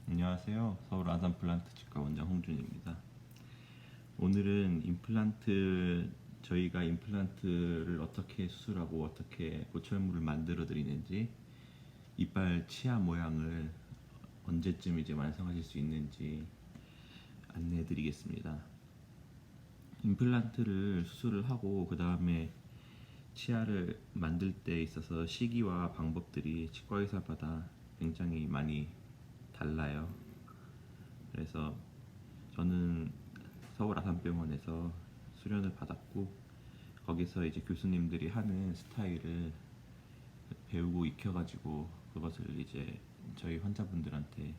안녕하세요. 서울 아산플란트 치과 원장 홍준입니다. 오늘은 저희가 임플란트를 어떻게 수술하고 어떻게 보철물을 만들어 드리는지, 이빨 치아 모양을 언제쯤 이제 완성하실 수 있는지 안내해 드리겠습니다. 임플란트를 수술을 하고 그 다음에 치아를 만들 때 있어서 시기와 방법들이 치과 의사마다 굉장히 많이 달라요. 그래서 저는 서울 아산병원에서 수련을 받았고, 거기서 이제 교수님들이 하는 스타일을 배우고 익혀가지고 그것을 이제 저희 환자분들한테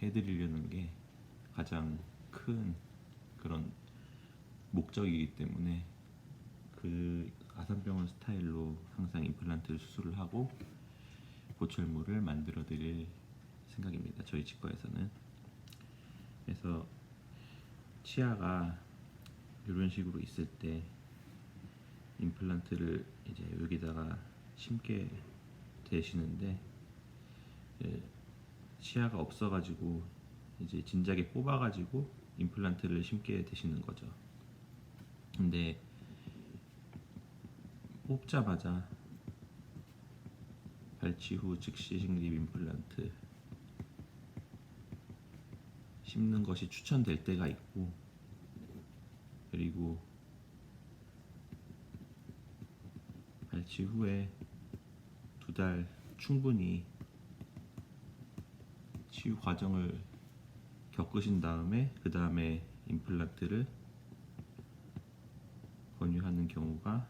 해드리려는 게 가장 큰 그런 목적이기 때문에, 그 아산병원 스타일로 항상 임플란트 수술을 하고 보철물을 만들어 드릴 생각입니다. 저희 치과에서는. 그래서 치아가 이런 식으로 있을 때 임플란트를 이제 여기다가 심게 되시는데, 치아가 없어가지고 이제 진작에 뽑아가지고 임플란트를 심게 되시는 거죠. 근데 뽑자마자 발치 후 즉시 식립 임플란트 심는 것이 추천될 때가 있고, 그리고 발치 후에 2달 충분히 치유 과정을 겪으신 다음에 그 다음에 임플란트를 권유하는 경우가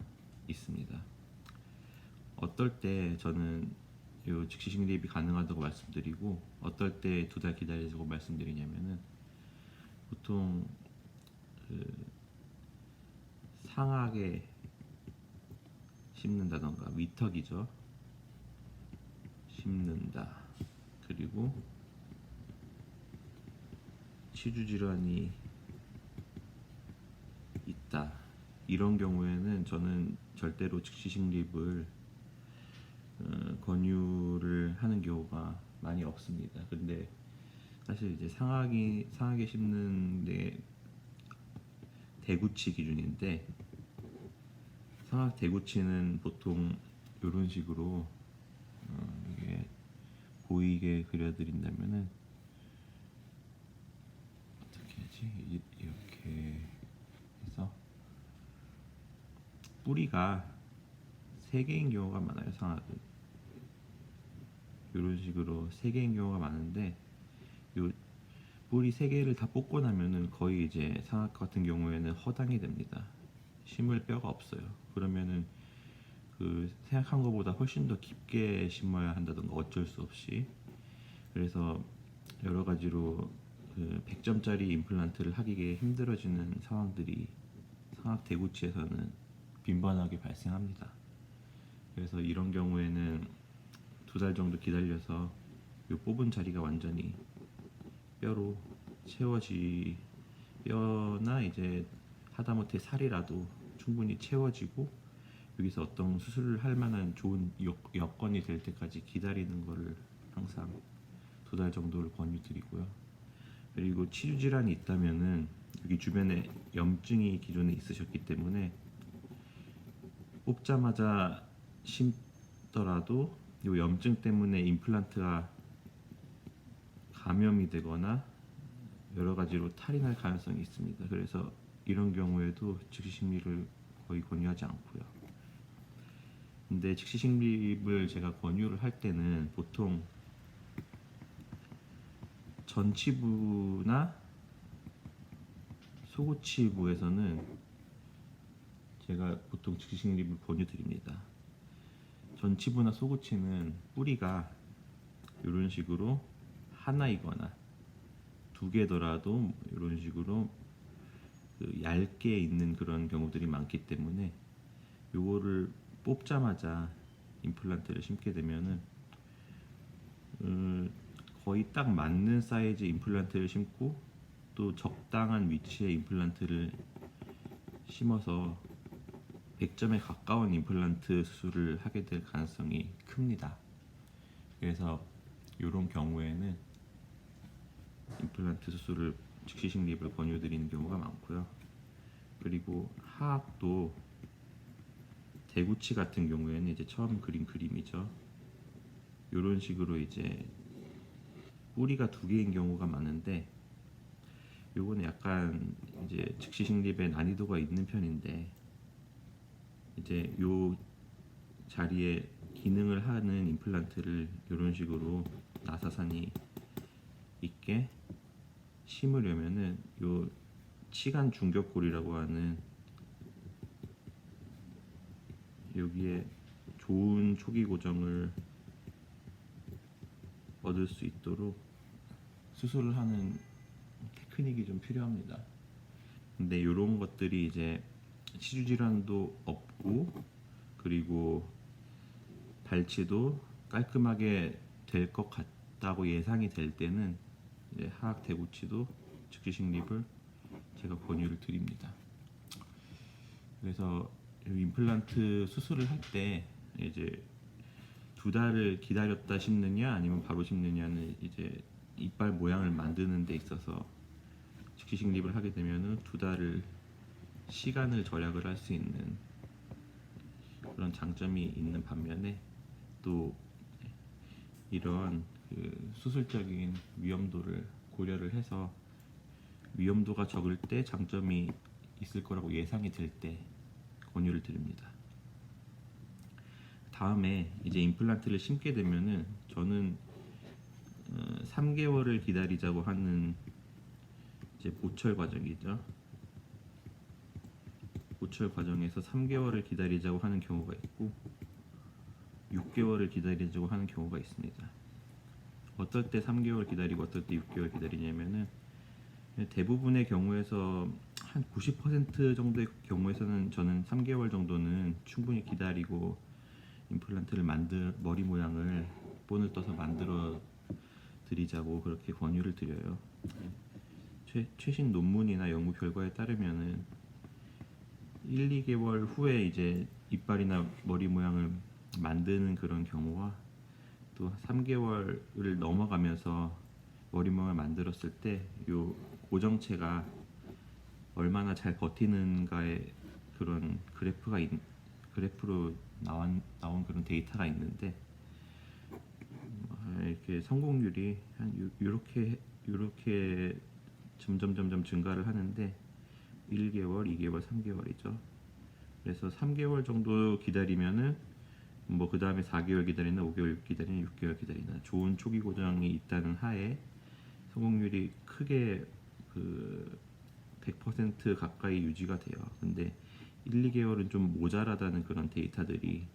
있습니다. 어떨 때 저는 요 즉시 식립이 가능하다고 말씀드리고, 어떨 때 2달 기다리자고 말씀드리냐면은, 보통 그 상하게 심는다던가 위턱이죠, 심는다, 그리고 치주 질환이 있다, 이런 경우에는 저는 절대로 즉시 식립을 권유를 하는 경우가 많이 없습니다. 근데 사실 이제 상하게 심는 게 대구치 기준인데, 상하 대구치는 보통 이런 식으로 이게 보이게 그려드린다면은, 어떻게 하지? 이렇게 해서 뿌리가 3개인 경우가 많아요. 상하는 이런 식으로 3개인 경우가 많은데, 요 뿌리 3개를 다 뽑고 나면은 거의 이제 상악 같은 경우에는 허당이 됩니다. 심을 뼈가 없어요. 그러면은 그 생각한 것보다 훨씬 더 깊게 심어야 한다던가 어쩔 수 없이. 그래서 여러 가지로 그 100점짜리 임플란트를 하기에 힘들어지는 상황들이 상악 대구치에서는 빈번하게 발생합니다. 그래서 이런 경우에는 2달 정도 기다려서 이 뽑은 자리가 완전히 뼈로 뼈나 이제 하다못해 살이라도 충분히 채워지고, 여기서 어떤 수술을 할 만한 좋은 여건이 될 때까지 기다리는 거를 항상 2달 정도를 권유드리고요. 그리고 치주 질환이 있다면은, 여기 주변에 염증이 기존에 있으셨기 때문에 뽑자마자 심더라도 이 염증 때문에 임플란트가 감염이 되거나 여러 가지로 탈이 날 가능성이 있습니다. 그래서 이런 경우에도 즉시 식립을 거의 권유하지 않고요. 근데 즉시 식립을 제가 권유를 할 때는 보통 전치부나 소고치부에서는 제가 보통 즉시 식립을 권유드립니다. 전치부나 소고치는 뿌리가 이런 식으로 하나이거나 2개더라도 이런 식으로 그 얇게 있는 그런 경우들이 많기 때문에, 요거를 뽑자마자 임플란트를 심게 되면은 거의 딱 맞는 사이즈 임플란트를 심고, 또 적당한 위치에 임플란트를 심어서 100점에 가까운 임플란트 수술을 하게 될 가능성이 큽니다. 그래서 이런 경우에는 임플란트 수술을 즉시 식립을 권유드리는 경우가 많고요. 그리고 하악도 대구치 같은 경우에는 이제 처음 그린 그림이죠. 이런 식으로 이제 뿌리가 두 개인 경우가 많은데, 요거는 약간 이제 즉시 식립의 난이도가 있는 편인데, 이제 요 자리에 기능을 하는 임플란트를 이런 식으로 나사산이 있게 심으려면은 요 치간 중격골이라고 하는 여기에 좋은 초기 고정을 얻을 수 있도록 수술을 하는 테크닉이 좀 필요합니다. 근데 이런 것들이 이제 치주 질환도 없고, 그리고 발치도 깔끔하게 될 것 같다고 예상이 될 때는 이제 하악 대구치도 즉시 식립을 제가 권유를 드립니다. 그래서 임플란트 수술을 할 때 이제 두 달을 기다렸다 심느냐 아니면 바로 심느냐는 이제 이빨 모양을 만드는 데 있어서 즉시 식립을 하게 되면은 두 달을 시간을 절약을 할 수 있는 그런 장점이 있는 반면에, 또 이런 그 수술적인 위험도를 고려를 해서 위험도가 적을 때 장점이 있을 거라고 예상이 될 때 권유를 드립니다. 다음에 이제 임플란트를 심게 되면은 저는 3개월을 기다리자고 하는 이제 보철 과정이죠. 보철 과정에서 3개월을 기다리자고 하는 경우가 있고 6개월을 기다리자고 하는 경우가 있습니다. 어떨 때 3개월 기다리고 어떨 때 6개월 기다리냐면은, 대부분의 경우에서 한 90% 정도의 경우에서는 저는 3개월 정도는 충분히 기다리고 임플란트를 머리 모양을 본을 떠서 만들어 드리자고 그렇게 권유를 드려요. 최신 논문이나 연구 결과에 따르면은 1, 2개월 후에 이제 이빨이나 머리 모양을 만드는 그런 경우와 또 3개월을 넘어가면서 머리 모양을 만들었을 때 요 고정체가 얼마나 잘 버티는가의 그런 그래프로 나온 그런 데이터가 있는데, 이렇게 성공률이 한 요렇게 점점 증가를 하는데 1개월, 2개월, 3개월이죠. 그래서 3개월 정도 기다리면은 뭐 그 다음에 4개월 기다리나 5개월 기다리나 6개월 기다리나 좋은 초기 고정이 있다는 하에 성공률이 크게 그 100% 가까이 유지가 돼요. 근데 1, 2개월은 좀 모자라다는 그런 데이터들이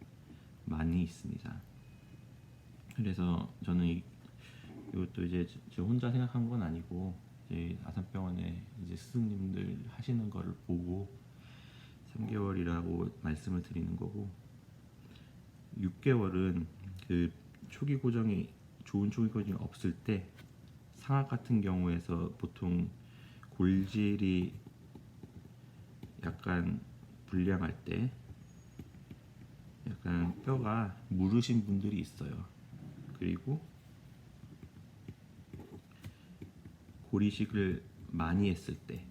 많이 있습니다. 그래서 저는 이것도 이제 저 혼자 생각한 건 아니고 이제 아산병원에 이제 스승님들 하시는 거를 보고 3개월이라고 말씀을 드리는 거고, 6개월은 그 좋은 초기 고정이 없을 때 상악 같은 경우에서 보통 골질이 약간 불량할 때 약간 뼈가 무르신 분들이 있어요. 그리고 고리식을 많이 했을 때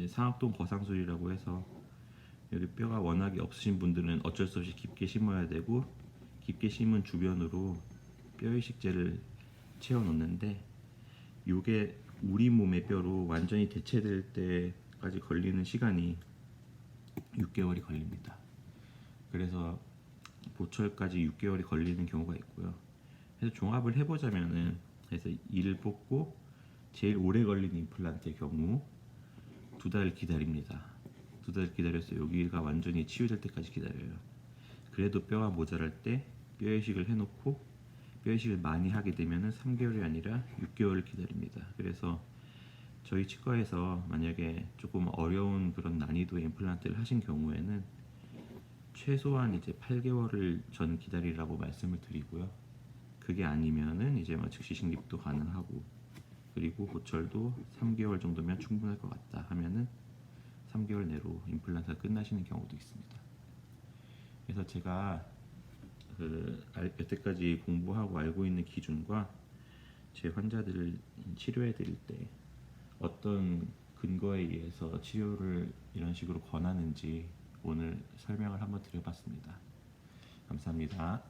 상악동 거상술이라고 해서 여기 뼈가 워낙에 없으신 분들은 어쩔 수 없이 깊게 심어야 되고, 깊게 심은 주변으로 뼈 이식제를 채워 놓는데 요게 우리 몸의 뼈로 완전히 대체될 때까지 걸리는 시간이 6개월이 걸립니다. 그래서 보철까지 6개월이 걸리는 경우가 있고요. 그래서 종합을 해보자면은, 그래서 이를 뽑고 제일 오래 걸리는 임플란트의 경우 2달 기다립니다. 2달 기다려서 여기가 완전히 치유될 때까지 기다려요. 그래도 뼈가 모자랄 때 뼈 이식을 해놓고 뼈 이식을 많이 하게 되면은 3개월이 아니라 6개월을 기다립니다. 그래서 저희 치과에서 만약에 조금 어려운 그런 난이도의 임플란트를 하신 경우에는 최소한 이제 8개월을 전 기다리라고 말씀을 드리고요. 그게 아니면은 이제 뭐 즉시 식립도 가능하고, 그리고 보철도 3개월 정도면 충분할 것 같다 하면은 3개월 내로 임플란트가 끝나시는 경우도 있습니다. 그래서 제가 여태까지 공부하고 알고 있는 기준과 제 환자들을 치료해 드릴 때 어떤 근거에 의해서 치료를 이런 식으로 권하는지 오늘 설명을 한번 드려봤습니다. 감사합니다.